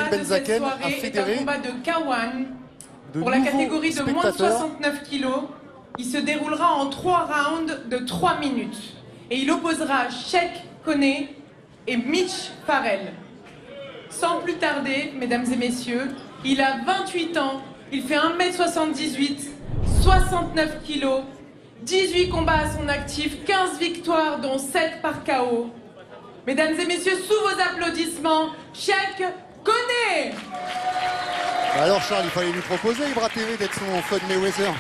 Benzaken a fédéré un combat de K1 de pour la nouveaux catégorie de moins de spectateurs. 69 kilos. Il se déroulera en 3 rounds de 3 minutes. Et il opposera Sheik Kone et Mitch Farrell. Sans plus tarder, mesdames et messieurs, il a 28 ans, il fait 1m78, 69 kilos, 18 combats à son actif, 15 victoires dont 7 par KO. Mesdames et messieurs, sous vos applaudissements, Sheik Kone. Alors Charles, il fallait lui proposer, Ibra TV, d'être son Floyd Mayweather.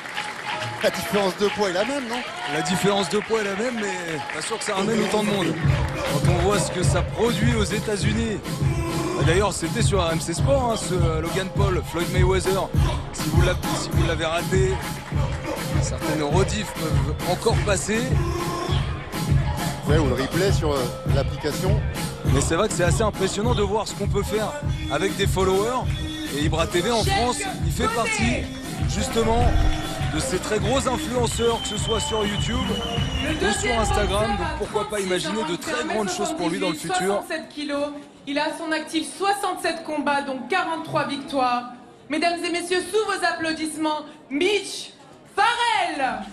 La différence de poids est la même, non? La différence de poids est la même, mais pas sûr que ça ramène autant de monde. Quand on voit ce que ça produit aux États-Unis. D'ailleurs, c'était sur RMC Sport, hein, ce Logan Paul, Floyd Mayweather. Si vous l'avez raté, certaines rediffs peuvent encore passer. Ouais, ou le replay sur l'application. Mais c'est vrai que c'est assez impressionnant de voir ce qu'on peut faire avec des followers. Et Ibra TV en France, il fait partie justement de ces très gros influenceurs, que ce soit sur YouTube ou sur Instagram. Donc pourquoi pas imaginer de très grandes choses pour lui dans le futur. 67 kilos, il a à son actif 67 combats, donc 43 victoires. Mesdames et messieurs, sous vos applaudissements, Mitch Farrell.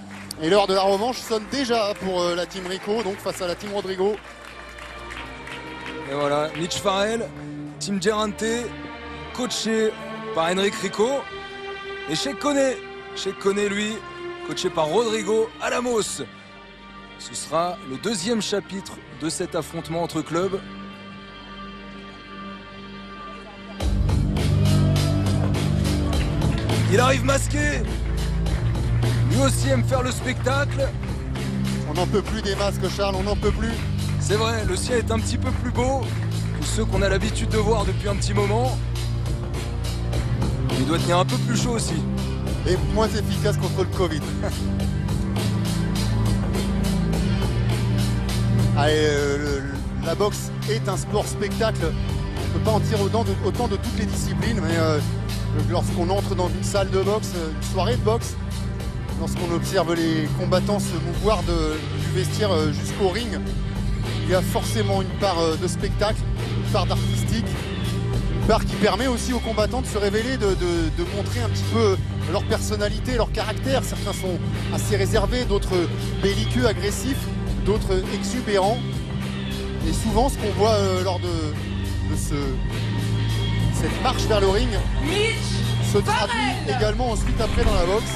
Et l'heure de la revanche sonne déjà pour la team Rico, donc face à la team Rodrigo. Et voilà, Mitch Farrell, team Gerante, coaché par Henrik Rico. Et Sheik Kone, lui, coaché par Rodrigo Alamos. Ce sera le deuxième chapitre de cet affrontement entre clubs. Il arrive masqué. Lui aussi aime faire le spectacle. On n'en peut plus des masques, Charles, on n'en peut plus. C'est vrai, le sien est un petit peu plus beau que ceux qu'on a l'habitude de voir depuis un petit moment. Il doit tenir un peu plus chaud aussi. Et moins efficace contre le Covid. Allez, la boxe est un sport spectacle. On ne peut pas en tirer autant de toutes les disciplines, mais lorsqu'on entre dans une salle de boxe, une soirée de boxe, lorsqu'on observe les combattants se mouvoir du vestiaire jusqu'au ring, il y a forcément une part de spectacle, une part d'artistique, une part qui permet aussi aux combattants de se révéler, de montrer un petit peu leur personnalité, leur caractère. Certains sont assez réservés, d'autres belliqueux, agressifs, d'autres exubérants. Et souvent, ce qu'on voit lors de cette marche vers le ring se traduit également ensuite après dans la boxe.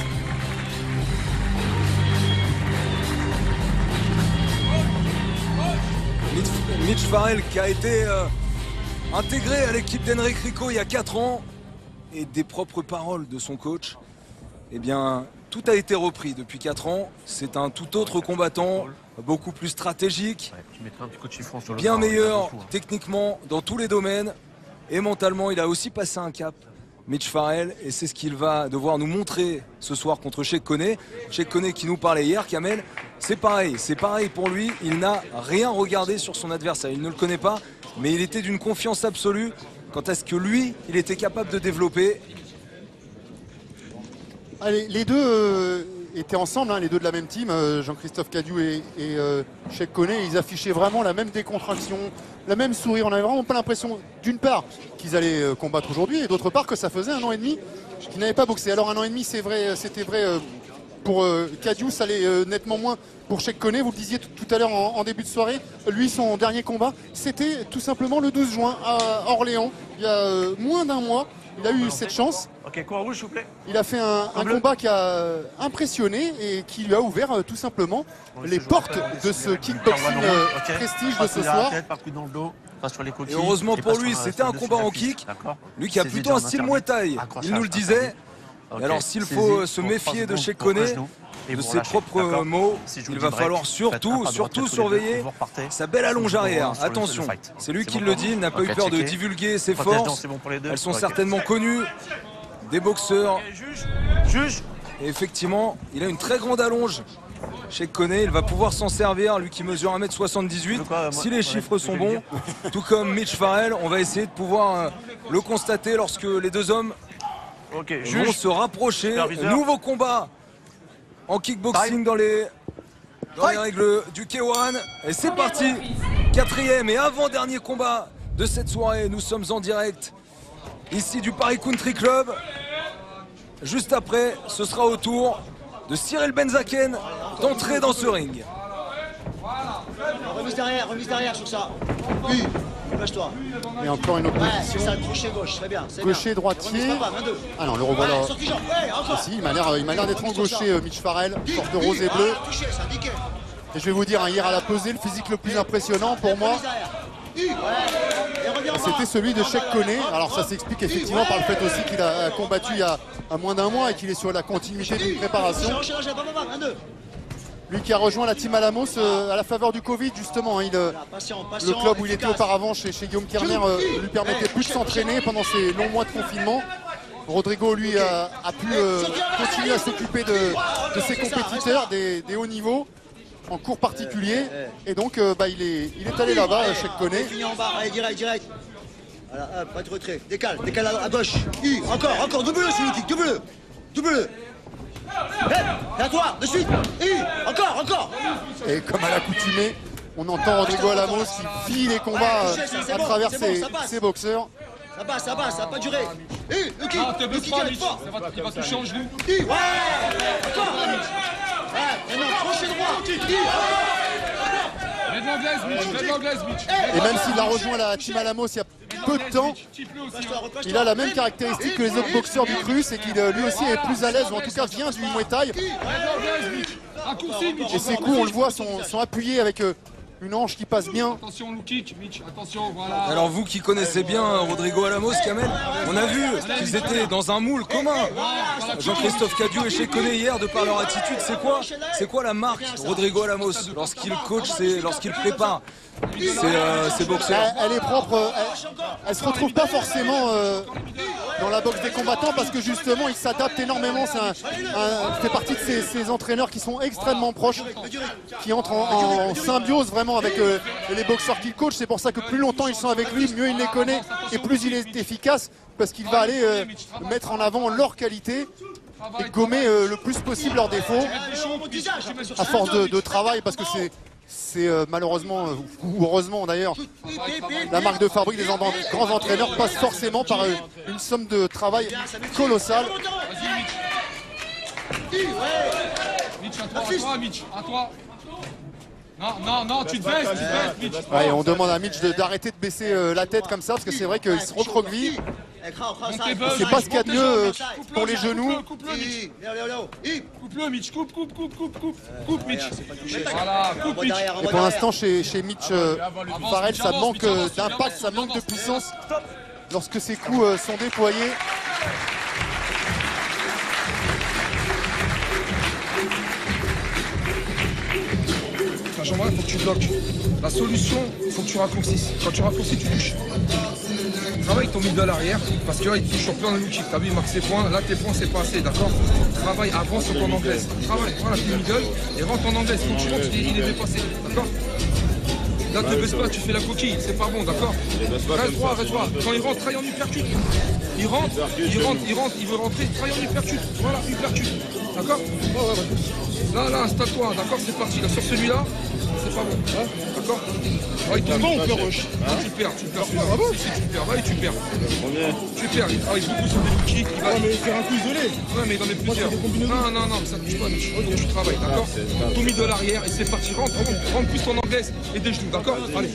Mitch Farrell qui a été intégré à l'équipe d'Henrik Rico il y a 4 ans, et des propres paroles de son coach, eh bien tout a été repris depuis 4 ans. C'est un tout autre combattant, beaucoup plus stratégique, bien meilleur techniquement dans tous les domaines, et mentalement il a aussi passé un cap, Mitch Farrell, et c'est ce qu'il va devoir nous montrer ce soir contre Sheik Kone. Sheik Kone qui nous parlait hier, Kamel, c'est pareil pour lui, il n'a rien regardé sur son adversaire, il ne le connaît pas, mais il était d'une confiance absolue quant à ce que lui, il était capable de développer. Allez, les deux étaient ensemble, hein, les deux de la même team, Jean-Christophe Cadieux et Sheik Kone. Ils affichaient vraiment la même décontraction, la même sourire. On n'avait vraiment pas l'impression, d'une part, qu'ils allaient combattre aujourd'hui, et d'autre part que ça faisait 1 an et demi qu'ils n'avaient pas boxé. Alors 1 an et demi, c'est vrai, c'était vrai pour Cadieux, ça allait nettement moins pour Sheik Kone. Vous le disiez tout à l'heure en début de soirée, lui, son dernier combat, c'était tout simplement le 12 juin à Orléans, il y a moins d'1 mois. Il a eu cette chance. Ok, coin rouge, s'il vous plaît. Il a fait un combat qui a impressionné et qui lui a ouvert tout simplement les portes de ce kickboxing prestige de ce soir. Et heureusement pour lui, c'était un combat en kick. Lui qui a plutôt un style Muay Thai, il nous le disait. Et alors s'il faut se méfier de Sheik Kone, de ses propres mots, il va falloir surtout surveiller sa belle allonge arrière. Attention, c'est lui qui le dit, il n'a pas eu peur de divulguer ses forces. Elles sont certainement connues des boxeurs. Et effectivement, il a une très grande allonge. Sheik Kone, il va pouvoir s'en servir, lui qui mesure 1m78, si les chiffres sont bons. Tout comme Mitch Farrell, on va essayer de pouvoir le constater lorsque les deux hommes vont se rapprocher. Nouveau combat en kickboxing dans les règles du K1. Et c'est parti, 4e et avant-dernier combat de cette soirée. Nous sommes en direct ici du Paris Country Club. Juste après, ce sera au tour de Cyril Benzaken d'entrer dans ce ring. Remise derrière sur ça. Oui, lâche-toi. Et encore une opposition. Ouais, c'est ça, crochet gauche, très bien. Gaucher, droitier. Ah non, le revoilà. Ouais, si, il m'a l'air d'être en gaucher, Mitch Farrell, short de rose et bleu. Et je vais vous dire, hier à la pesée, le physique le plus impressionnant pour moi, c'était celui de Cheikh Koné. Alors ça s'explique effectivement par le fait aussi qu'il a combattu il y a moins d'un mois et qu'il est sur la continuité d'une préparation. Lui qui a rejoint la team Alamos à la faveur du Covid justement. Le club où il était auparavant chez Guillaume Kerner lui permettait plus de s'entraîner pendant ces longs mois de confinement. Rodrigo lui a pu continuer à s'occuper de ses compétiteurs des hauts niveaux en cours particulier. Et donc il est allé là-bas, Cheikh Koné. Allez, direct. Voilà, pas de retrait. Décale à gauche. Encore, double-le sur le kick, double-le. Et à toi, de suite. Encore. Et comme à l'accoutumée, on entend Rodrigo Alamos qui vit les combats à travers ses boxeurs. Ça passe, ça va pas durer. Le kick, il est fort. Il va toucher en genou. Encore. Maintenant, crochet droit. Mets de l'anglaise, Mitch. Et même s'il a rejoint la team Alamos il y a peu de temps, il a la même caractéristique que les autres boxeurs du cru, c'est qu'il lui aussi est plus à l'aise, ou en tout cas vient du Muay Thai. Et ses coups, on le voit, sont appuyés avec une hanche qui passe bien. Attention, low kick, Mitch, attention, voilà. Alors vous qui connaissez bien Rodrigo Alamos, Kamel, on a vu qu'ils étaient dans un moule commun. Jean-Christophe Cadieux et Cheikh Koné hier, de par leur attitude, c'est quoi la marque Rodrigo Alamos lorsqu'il coach, lorsqu'il prépare ces boxeurs? Elle est propre, elle se retrouve pas forcément dans la boxe des combattants parce que justement il s'adapte énormément. Il fait partie de ces entraîneurs qui sont extrêmement proches, qui entrent en symbiose vraiment avec les boxeurs qu'il coach. C'est pour ça que plus longtemps ils sont avec lui, mieux il les connaît et plus il est efficace parce qu'il va aller mettre en avant leurs qualités et gommer le plus possible leurs défauts à force de travail, parce que c'est malheureusement ou heureusement d'ailleurs, la marque de fabrique des grands entraîneurs passe forcément par une somme de travail colossale. Mitch, à toi. Non, tu te baisses, Mitch. Ouais, on demande à Mitch d'arrêter de baisser la tête comme ça, parce que c'est vrai qu'il se recroqueville. C'est pas ce qu'il y a de mieux pour les genoux. Coupe-le, Mitch, coupe, Mitch. Voilà, coupe, Mitch. Et pour l'instant, chez Mitch Farrell, ça manque d'impact, ça manque de puissance lorsque ses coups sont déployés. Jean-Marie, il faut que tu bloques. La solution, il faut que tu raccourcisses. Quand tu raccourcis, tu touches. Travaille ton middle arrière, parce que là, il touche sur plein de multiples. T'as vu, il marque ses points. Là, tes points, c'est pas assez, d'accord? Travaille, avance sur ton anglaise. Travaille, voilà, tes middle, et rentre en anglaise. Quand tu rentres, il est dépassé, d'accord? Là, te baisse pas, tu fais la coquille, c'est pas bon, d'accord? Reste droit. Quand il rentre, travaille en uppercut. Il rentre, il veut rentrer, travaille en uppercut. Voilà, uppercut. D'accord? Là, installe-toi, d'accord? C'est parti. Là, sur celui-là, c'est pas bon. D'accord? Il tombe bon, tu perds. Si, tu perds. Ouais, tu perds. Tu perds. Il travaille beaucoup sur des kicks. Il va faire un coup isolé. Ouais, mais dans les plusieurs. Non, ça touche pas. Donc tu travailles, d'accord? Ton middle arrière et c'est parti. Rentre plus ton anglaise et des genoux, d'accord? Allez.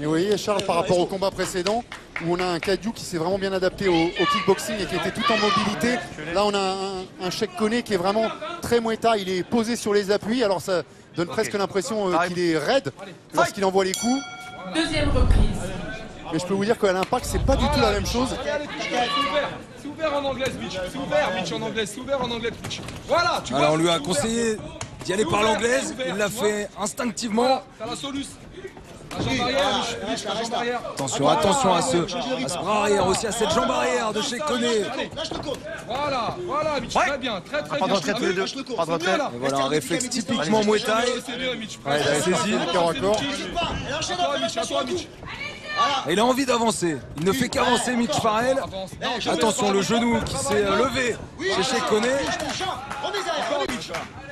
Et vous voyez, Charles, par rapport au combat précédent, où on a un Cadieux qui s'est vraiment bien adapté au kickboxing et qui était tout en mobilité. Là, on a un Cheikh Koné qui est vraiment très Muay Thai. Il est posé sur les appuis. Alors ça donne presque l'impression qu'il est raide lorsqu'il envoie les coups. Deuxième reprise. Mais je peux vous dire qu'à l'impact, c'est pas du tout la même chose. C'est ouvert en anglaise, Mitch. C'est ouvert, Mitch, en anglaise. C'est ouvert en anglaise, Mitch. Voilà, tu vois. Alors on lui a conseillé d'y aller par l'anglaise. Il l'a fait instinctivement. T'as la soluce. La jambe arrière. Attention à ce bras arrière, aussi à cette jambe arrière de Cheikh Koné. Voilà, Mitch, très bien, très bien. Pas de retrait tous les deux. Pas de retrait. Et voilà un réflexe typiquement Muay Thai. Il a saisi le corps à corps. À toi, Mitch. Et il a envie d'avancer. Il ne fait qu'avancer, Mitch Farrell. Attention, le genou qui s'est levé chez Cheikh Koné.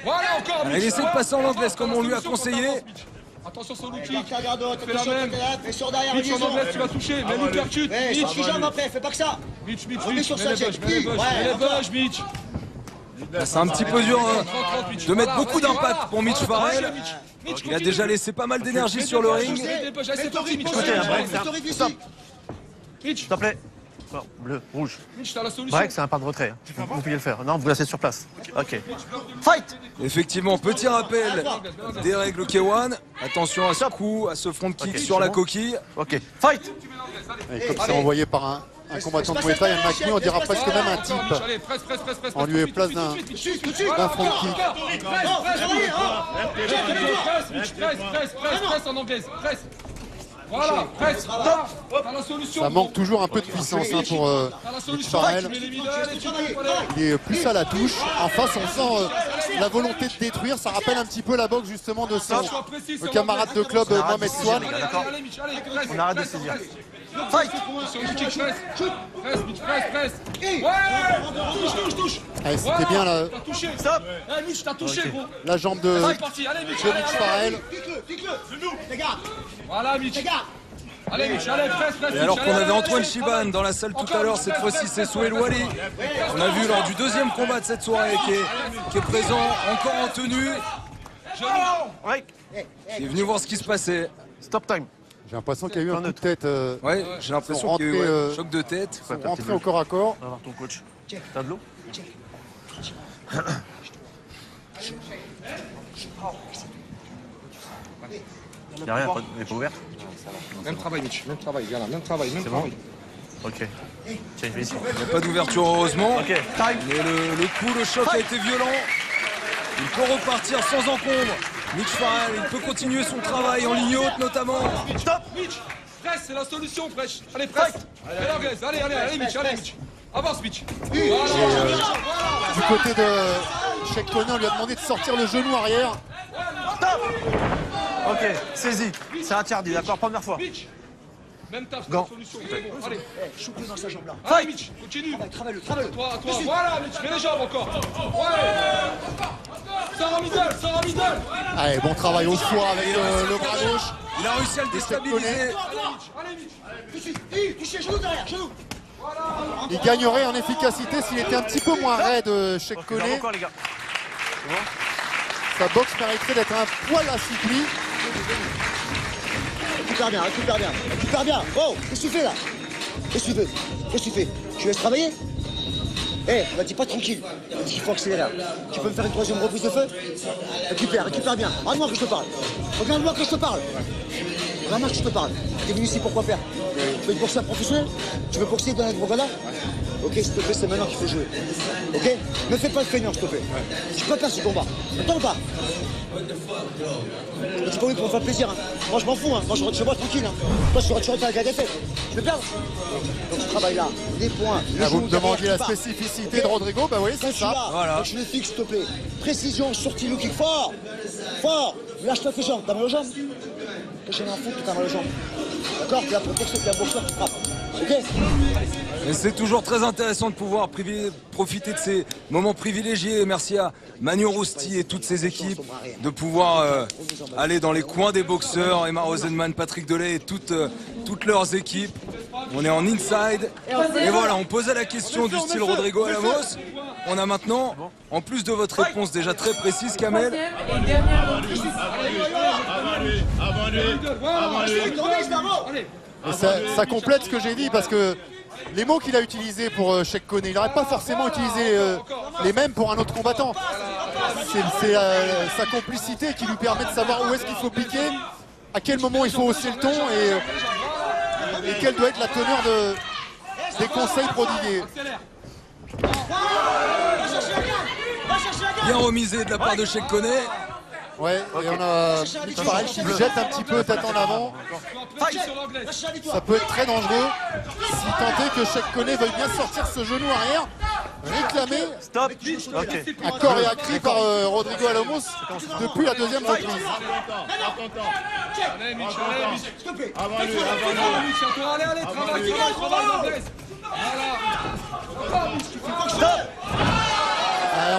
Voilà, encore, Il essaie de passer en anglaise comme on lui a conseillé. Attention sur le Garde kick. ta garde haute, Fais la attention, même. fais sur derrière, Mitch en liaison. anglaise, tu vas toucher. Mets l'uppercut. Ouais, Mitch, suis jambe après, fais pas que ça. Mitch, Remets sur mets sa les tête. bugs, mets les bugs, mets les encore. bugs, Mitch. C'est un petit peu dur de mettre beaucoup Vas-y, d'impact voilà. pour Mitch Farrell. Mitch, Il a continue. déjà laissé pas mal d'énergie sur le ring. C'est parti, Mitch. Stop. Mitch, S'il te plaît. Bleu, rouge. Mitch, t'as la solution. Break, c'est un pas de retrait. Vous pouvez le faire. Non, vous restez sur place. Ok. Fight. Effectivement, petit rappel des règles K1. Attention à ce coup, à ce front kick Ok, sur la c'est bon. coquille. Ok. Fight. Et comme c'est envoyé par un combattant de Muay Thai, un McNee, on dira presque même un type. Allez, presse. En lieu et place d'un front kick. Presse en anglaise, presse. Voilà, presse, voilà. T'as la solution. Ça manque toujours un peu de puissance hein, pour T'as la Mitch solution. Farrell. Tu mets les middle et tu mets Il est plus à la touche. En face, on sent la volonté de détruire. Ça rappelle un petit peu la boxe justement de son camarade de club Mohamed Swan. Allez, Mitch, allez, presse. On arrête de saisir. Fight. Sur le kick, presse. Presse, Mitch, presse. Ouais. Touche. Allez, c'était bien T'as touché. Stop. Eh, Mitch, t'as touché, gros. la jambe de C'est parti, allez, Mitch. Mitch Farrell. Voilà, Mitch. Allez, Mitch, allez, presse. Et alors qu'on avait Antoine Chiban dans la salle tout à l'heure, cette fois-ci c'est Souhail Wally. On a vu lors du deuxième combat de cette soirée qui est présent, encore en tenue, Break. qui est venu voir ce qui se passait. Stop time. J'ai l'impression qu'il y a eu un coup de tête. Ouais, j'ai l'impression qu'il y a eu un choc de tête. Ils sont rentrés au corps à corps. On va voir ton coach. T'as de l'eau? Y'a rien, elle est pas ouverte. Même travail, Mitch. Même travail, viens là. Même travail. Ok. Tiens, je vais ici. Il n'y a pas d'ouverture heureusement. Ok, time. Mais le coup, le choc a été violent. Il peut repartir sans encombre. Mitch Farrell, il peut continuer son travail en ligne haute notamment. Stop, Mitch. Presse, c'est la solution, fraîche. Allez, presse. Allez, l'anglaise. Allez, Mitch. Avance, Mitch. Du côté de Sheik Koney, on lui a demandé de sortir le genou arrière. Ok, saisie. C'est interdit, d'accord? Première fois. Mitch. Même taf, c'est Gant. la solution. Bon, allez. Choupe-le dans sa jambe là. Allez, Mitch, continue. Travaille-le. Toi. Voilà, Mitch, mets les jambes encore. Ouais. Sors en middle. Allez, bon travail au foie avec le bras gauche. Il a réussi à le déstabiliser. Allez, Mitch. Touchez, genou derrière, genou. Il gagnerait en efficacité s'il était un petit peu moins raide, Sheik Donc, Koney. encore, les gars. Sa boxe mériterait d'être un poil assoupli. Récupère bien. Oh, qu'est-ce que tu fais là? Qu'est-ce que tu fais? Tu laisses travailler? Eh, on dis pas tranquille. Il faut accélérer. Tu peux me faire une troisième reprise de feu? Récupère bien. Regarde-moi que je te parle. Regarde-moi que je te parle. T'es venu ici pour quoi faire? Tu veux être boxeur professionnel? Tu veux boxer dans la Drogada? Ok, s'il te plaît, c'est maintenant qu'il faut jouer. Ok? Ne fais pas le feignant, s'il te plaît. Tu peux perdre ce combat. Attends pas. C'est pas oui pour me faire plaisir. Hein. Moi, je m'en fous. Hein. Moi, je rentre chez moi tranquille. Hein. Toi, tu rentres avec la défaite. Je vais perdre. Donc, ce travail-là, des points. Vous me demandiez la spécificité de Rodrigo, bah oui, c'est ça. Voilà. Je le fixe, s'il te plaît. Précision, sortie, look kick, fort. Lâche-toi tes jambes. T'as mal aux jambes? J'en ai un fou que t'as mal aux jambes. D'accord? T'es là pour boxer, t'es un boxeur qui frappe. Ok? Et c'est toujours très intéressant de pouvoir profiter de ces moments privilégiés. Merci à Manu Rousti et toutes ses équipes de pouvoir aller dans les coins des boxeurs. Emma Rosenman, Patrick Delay et toutes leurs équipes. On est en inside. Et voilà, on posait la question du style Rodrigo Alamos. On a maintenant, en plus de votre réponse déjà très précise, Kamel. Troisième et dernière reprise. Et ça complète ce que j'ai dit parce que les mots qu'il a utilisés pour Sheik Koney, il n'aurait pas forcément utilisé les mêmes pour un autre combattant. C'est sa complicité qui lui permet de savoir où est-ce qu'il faut piquer, à quel moment il faut hausser le ton et quelle doit être la teneur des conseils prodigués. Bien remisé de la part de Sheik Koney. Ouais, et on a Mitch Farrell qui jette un petit peu tête en avant. Ça peut être très dangereux si tant est que Sheik Koney veuille bien sortir ce genou arrière, réclamé Stop. Ok. à corps et à cri par Rodrigo Alamos depuis la deuxième reprise. Allez, Mitch. Allez, travaille l'anglaise.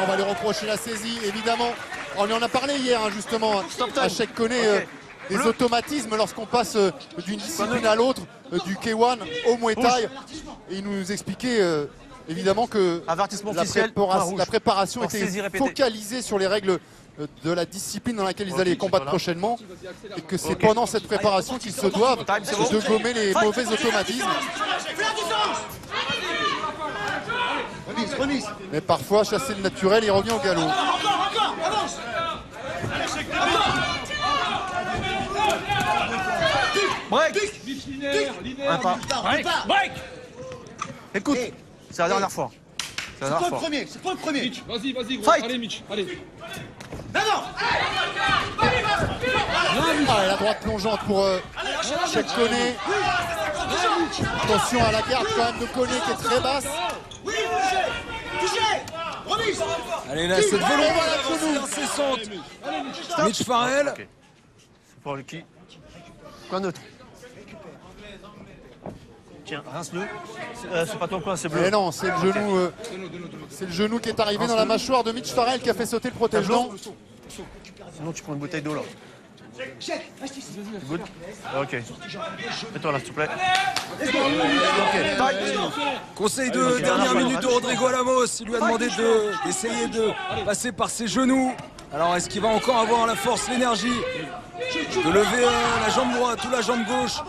On va lui reprocher la saisie, évidemment. On lui en a parlé hier, hein, justement, à Sheik Koney. des automatismes lorsqu'on passe d'une discipline à l'autre, du K1 au Muay Thai. Et il nous expliquait évidemment que la préparation était focalisée sur les règles de la discipline dans laquelle ils allaient combattre prochainement, et que c'est pendant cette préparation qu'ils se doivent de gommer les mauvais automatismes. Mais parfois, chasser le naturel, il revient au galop. Break. Break. Écoute, c'est la dernière fois. C'est pas le premier, c'est pas le premier. Vas-y, gros. Fight. Allez, Mitch, allez. La droite plongeante pour Cheick Koné. Attention à la garde quand même de Koné qui est très basse. Allez là, cette volonté incessante. Mitch Farrell. Okay. C'est pour le qui? Quoi d'autre? Tiens, rince-le. C'est pas ton coin, c'est bleu. Mais non, c'est le genou. C'est le genou qui est arrivé dans la mâchoire de Mitch Farrell qui a fait sauter le protège-dents. Sinon tu prends une bouteille d'eau là. Tu goûtes? Ok. Mets-toi là s'il te plaît. Conseil de dernière minute de Rodrigo Alamos. Il lui a demandé d'essayer de passer par ses genoux. Alors est-ce qu'il va encore avoir la force, l'énergie de lever la jambe droite ou la jambe gauche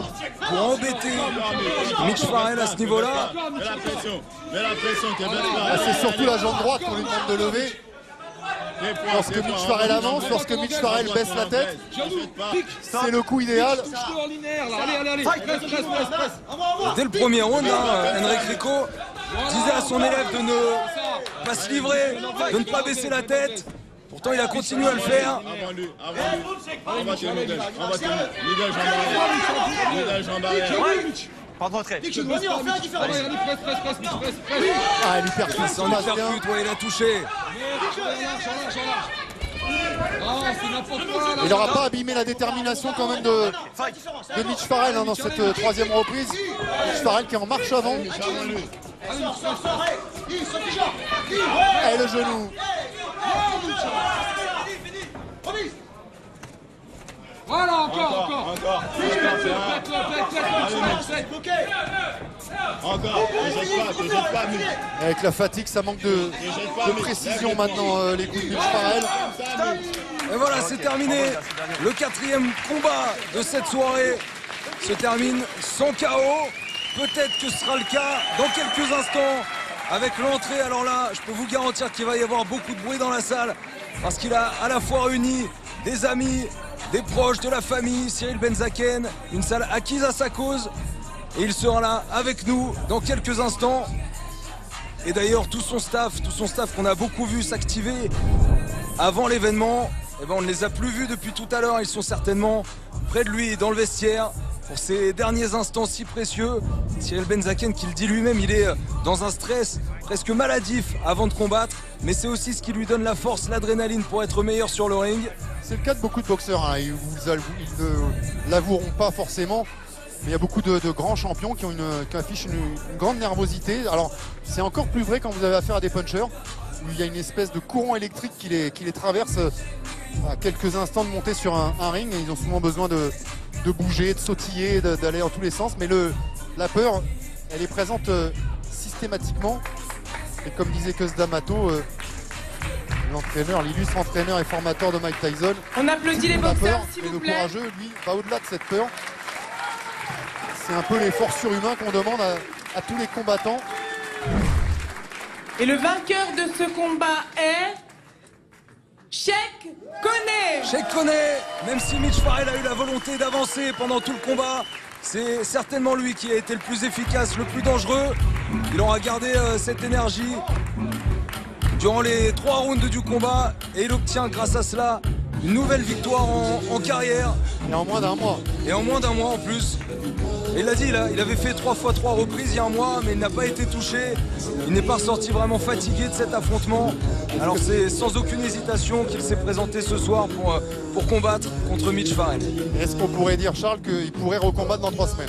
pour embêter Mitch Farrell à ce niveau-là? C'est surtout la jambe droite qu'on lui demande de lever. Lorsque Mitch Farrell avance, lorsque Mitch Farrell baisse la tête, c'est le coup idéal. Dès le premier round, Henrik Rico disait à son élève de ne pas se livrer, de ne pas baisser la tête. Pourtant, il a continué à le faire. Pas de retrait. Il percute, il a touché. Il n'aura pas abîmé la détermination quand même de Mitch Farrell dans cette troisième reprise. Mitch Farrell qui est en marche avant. Et le genou. Voilà, encore. Avec la fatigue, ça manque de précision maintenant, les coups de Mitch Farrell. Et voilà, c'est terminé. Le quatrième combat de cette soirée se termine sans KO. Peut-être que ce sera le cas dans quelques instants avec l'entrée. Alors là, je peux vous garantir qu'il va y avoir beaucoup de bruit dans la salle parce qu'il a à la fois réuni des amis, des proches de la famille, Cyril Benzaken, une salle acquise à sa cause. Et il sera là avec nous dans quelques instants. Et d'ailleurs, tout son staff qu'on a beaucoup vu s'activer avant l'événement, eh ben on ne les a plus vus depuis tout à l'heure. Ils sont certainement près de lui dans le vestiaire pour ces derniers instants si précieux. Cyril Benzaken qui le dit lui-même, il est dans un stress presque maladif avant de combattre. Mais c'est aussi ce qui lui donne la force, l'adrénaline pour être meilleur sur le ring. C'est le cas de beaucoup de boxeurs, hein. Ils ne l'avoueront pas forcément. Mais il y a beaucoup de grands champions qui affichent une grande nervosité. Alors c'est encore plus vrai quand vous avez affaire à des punchers, où il y a une espèce de courant électrique qui les traverse à quelques instants de monter sur un ring. Et ils ont souvent besoin de bouger, de sautiller, d'aller dans tous les sens. Mais la peur, elle est présente systématiquement. Et comme disait Cus D'Amato, l'entraîneur, l'illustre entraîneur et formateur de Mike Tyson. On applaudit les boxeurs, s'il vous plaît. Le courageux, lui, va au-delà de cette peur. C'est un peu l'effort surhumain qu'on demande à tous les combattants. Et le vainqueur de ce combat est Cheick Koné. Cheick Koné, même si Mitch Farrell a eu la volonté d'avancer pendant tout le combat, c'est certainement lui qui a été le plus efficace, le plus dangereux. Il aura gardé cette énergie durant les 3 rounds du combat et il obtient grâce à cela une nouvelle victoire en carrière. Et en moins d'un mois. Et en moins d'un mois en plus. Et il l'a dit, il avait fait 3 fois 3 reprises il y a un mois, mais il n'a pas été touché. Il n'est pas ressorti vraiment fatigué de cet affrontement. Alors c'est sans aucune hésitation qu'il s'est présenté ce soir pour combattre contre Mitch Farrell. Est-ce qu'on pourrait dire, Charles, qu'il pourrait recombattre dans 3 semaines?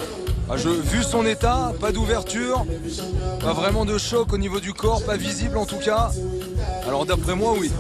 Vu son état, pas d'ouverture, pas vraiment de choc au niveau du corps, pas visible en tout cas. Alors d'après moi, oui.